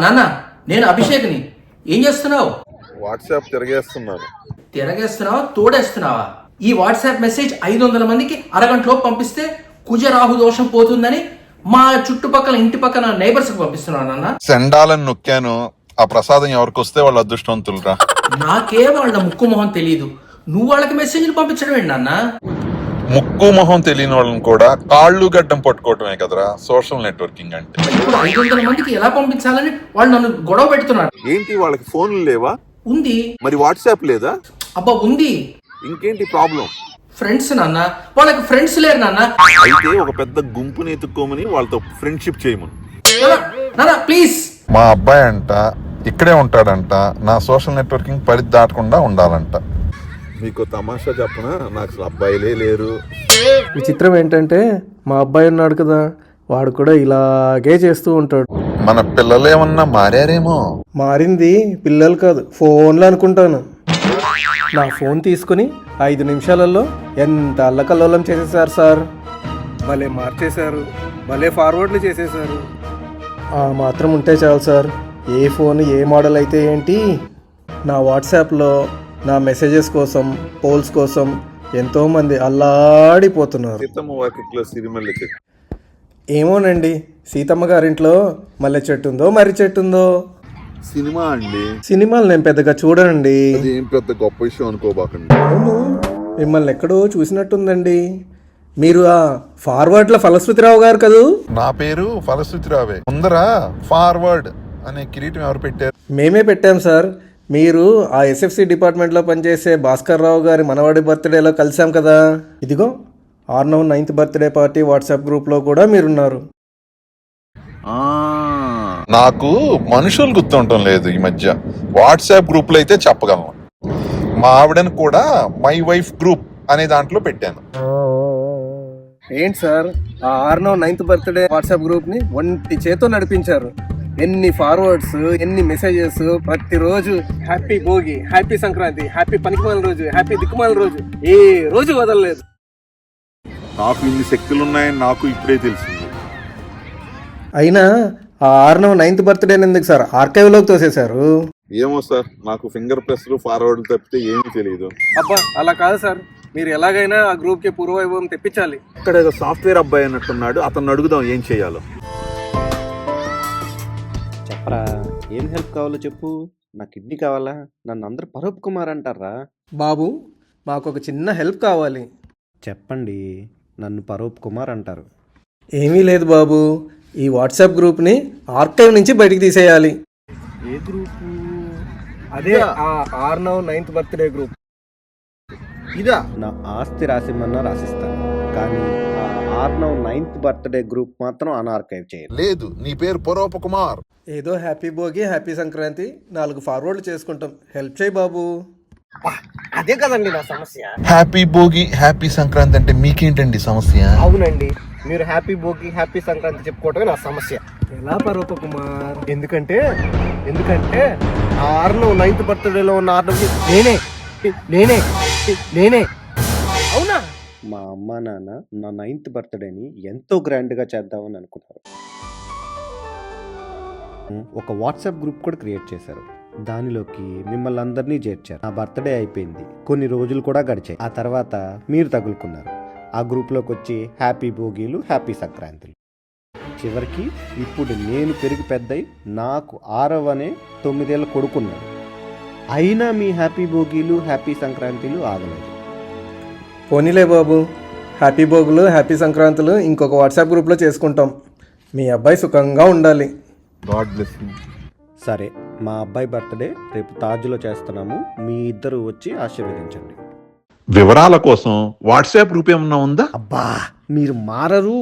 నాన్న, నేను అభిషేక్ని. ఏం చేస్తున్నావు? వాట్సాప్ తిరగేస్తున్నాను. తిరగేస్తున్నావా, తోడేస్తున్నావా? ఈ వాట్సాప్ మెసేజ్ 500 మందికి అరగంటలో పంపిస్తే కుజరాహు దోషం పోతుందని మా చుట్టుపక్కల ఇంటి పక్కన నైబర్స్ కి పంపిస్తున్నావు నాన్న. సెండాలని నొక్కాను. ఆ ప్రసాదం ఎవరికి వస్తే వాళ్ళు అదృష్టవంతులురా. నాకే వాళ్ళ ముక్కు మొహం తెలియదు, నువ్వు వాళ్ళకి మెసేజ్లు పంపించడం ఏంటి నాన్న? ముక్కు మొహం తెలియని వాళ్ళని కూడా కాళ్ళు గడ్డం పట్టుకోవటమే కదరా సోషల్ నెట్వర్కింగ్ అంటే. ఇప్పుడు 500 మందికి ఎలా పంపించాలని వాళ్ళు నన్ను గొడవ పెడుతున్నారు. ఏంటి వాళ్ళకి ఫోన్లు లేవా? ఉంది. మరి వాట్సాప్ లేదా? అబ్బా ఉంది. ఇంకేంటి ప్రాబ్లం? ఫ్రెండ్స్ నాన్న, వాళ్ళకి ఫ్రెండ్స్ లేరు నాన్న. అయితే ఒక పెద్ద గుంపుని ఎత్తుక్కోమని వాళ్ళతో ఫ్రెండ్షిప్ చేయమను. నాన్న ప్లీజ్. మా అబ్బాయి అంట ఇక్కడే ఉంటాడంట. నా సోషల్ నెట్వర్కింగ్ పరిధి దాటకుండా ఉండాలంట. మీకు తమాషా చెప్పనా, నాకు అసలు అబ్బాయిలే లేరు. విచిత్రం ఏంటంటే మా అబ్బాయి ఉన్నాడు కదా, వాడు కూడా ఇలాగే చేస్తూ ఉంటాడు. మన పిల్లలు ఏమన్నా మారారేమో. మారింది పిల్లలు కాదు, ఫోన్లు అనుకుంటాను. నా ఫోన్ తీసుకుని 5 నిమిషాలలో ఎంత అల్లకల్లోలం చేసేసారు సార్. భలే మార్చేశారు, భలే ఫార్వర్డ్లు చేసేసారు. ఆ మాత్రం ఉంటే చాలు సార్. ఏ ఫోన్ ఏ మోడల్ అయితే ఏంటి, నా వాట్సాప్లో నా మెసేజెస్ కోసం, పోల్స్ కోసం ఎంతోమంది అల్లాడిపోతున్నారు. సీతమ్మ వాకిట్లో సిరిమల్లె చెట్టు. ఏమోనండి, సీతమ్మ గారింట్లో మల్లె చెట్టు ఉందో మర్రి చెట్టు ఉందో. సినిమా అండి. సినిమాలు నేను పెద్దగా చూడనండి. అదేం పెద్ద గొప్ప విషయం అనుకోబాకండి. అవును, మిమ్మల్ని ఎక్కడో చూసినట్టుందండి. మీరు ఆ ఫార్వర్డ్ల ఫలశ్రుతిరావు గారు కదూ? నా పేరు ఫలశ్రుతిరావే. ముందర ఫార్వర్డ్ అనే కిరీటం ఎవరు పెట్టారు? మేమే పెట్టాం సార్. మీరు ఆ ఎస్ఎఫ్సి డిపార్ట్మెంట్లో పనిచేసే భాస్కర్ రావు గారి మనవాడి బర్త్డేలో కలిసాం కదా. ఇదిగో Arnav 9th birthday party WhatsApp గ్రూప్లో కూడా మీరున్నారు. నాకు మనుషులు గుర్తుండటం లేదు ఈ మధ్య. వాట్సాప్ గ్రూప్లో అయితే చెప్పగలను. మా ఆవిడను కూడా మై వైఫ్ గ్రూప్ అనే దాంట్లో పెట్టాను. ఏంటి సార్, ఆ ఆర్నవ్ 9th బర్త్డే వాట్సాప్ గ్రూప్ని ఒంటి చేతో నడిపించారు. ఎన్ని ఫార్వర్డ్స్, ఎన్ని మెసేజెస్, ప్రతిరోజు happy Bhogi, happy Sankranti, happy పనికిమాల రోజు, హ్యాపీ దిక్కుమాల రోజు, ఏ రోజు వదలలేదు. నాకు ఇన్ని శక్తులు ఉన్నాయని నాకు ఇప్పుడే తెలిసింది. అయినా ఆ ఆర్నవ్ 9th బర్త్డే ఎందుకు సార్ ఆర్కైవ్లోకి తోసేశారు? ఏమో సార్, నాకు ఫింగర్ ప్రెస్లు ఫార్వర్డ్లు తప్పితే ఏమీ తెలియదు. అబ్బా అలా కాదు సార్, మీరు ఎలాగైనా ఆ గ్రూప్కి పూర్వవైభవం తెప్పించాలి. ఇక్కడ ఏదో సాఫ్ట్వేర్ అబ్బాయి అన్నట్టున్నాడు, అతను అడుగుదాం ఏం చేయాలో. చెప్పరా, ఏం హెల్ప్ కావాలో చెప్పు. నా కిడ్నీ కావాలా? నన్ను అందరు పరూప్ కుమార్ అంటారా? బాబు, మాకు ఒక చిన్న హెల్ప్ కావాలి. చెప్పండి. నన్ను పరూప్ కుమార్ అంటారు. ఏమీ లేదు బాబు, ఈ వాట్సాప్ గ్రూప్ని ఆర్కైవ్ నుంచి బయటికి తీసేయాలి. ఏ గ్రూపు? అదే ఆ ఆర్నవ్ 9th బర్త్డే గ్రూప్. ఇదా? నా ఆస్తి రాసిమన్నా రాసిస్తాను, కానీ ఆ ఆర్నవ్ 9th బర్త్డే గ్రూప్ మాత్రం అన్ఆర్కైవ్ చేయాలి. లేదు, నీ పేరు పరూప్ కుమార్. ఏదో హ్యాపీ భోగి, హ్యాపీ సంక్రాంతి 4 ఫార్వర్డ్లు చేసుకుంటాం. హెల్ప్ చేయి బాబు. అదే కదండి నా సమస్య. హ్యాపీ భోగి హ్యాపీ సంక్రాంతి అంటే మీకేంటండి సమస్య? అవునండి, మీరు హ్యాపీ భోగి హ్యాపీ సంక్రాంతి చెప్పుకోవటమే నా సమస్య. ఎలా పరూప్ కుమార్? ఎందుకంటే ఆ ఆర్నవ్ 9th బర్త్డేలో ఉన్న ఆర్నవ్ నేనే. అవునా? మా అమ్మ నాన్న నా 9th బర్త్డేని ఎంతో గ్రాండ్గా చేద్దామని అనుకున్నారు. ఒక వాట్సాప్ గ్రూప్ కూడా క్రియేట్ చేశారు. దానిలోకి మిమ్మల్ని అందరినీ చేర్చారు. నా బర్త్డే అయిపోయింది, కొన్ని రోజులు కూడా గడిచాయి. ఆ తర్వాత మీరు తగులుకున్నారు. ఆ గ్రూప్లోకి వచ్చి హ్యాపీ భోగిలు హ్యాపీ సంక్రాంతులు. చివరికి ఇప్పుడు నేను పెరిగి పెద్దయి నాకు 6వ 9 ఏళ్ళ కొడుకున్నాడు. అయినా మీ హ్యాపీ భోగిలు హ్యాపీ సంక్రాంతులు ఆగలేదు. పోనీలే బాబు, హ్యాపీ భోగులు హ్యాపీ సంక్రాంతులు ఇంకొక వాట్సాప్ గ్రూప్లో చేసుకుంటాం. మీ అబ్బాయి సుఖంగా ఉండాలి. God bless you. సరే, మా అబ్బాయి బర్త్డే రేపు తాజ్లో చేస్తున్నాము. మీ ఇద్దరు వచ్చి ఆశీర్వదించండి. వివరాల కోసం వాట్సాప్ గ్రూప్ ఏమన్నా ఉందా? అబ్బా, మీరు మారరు.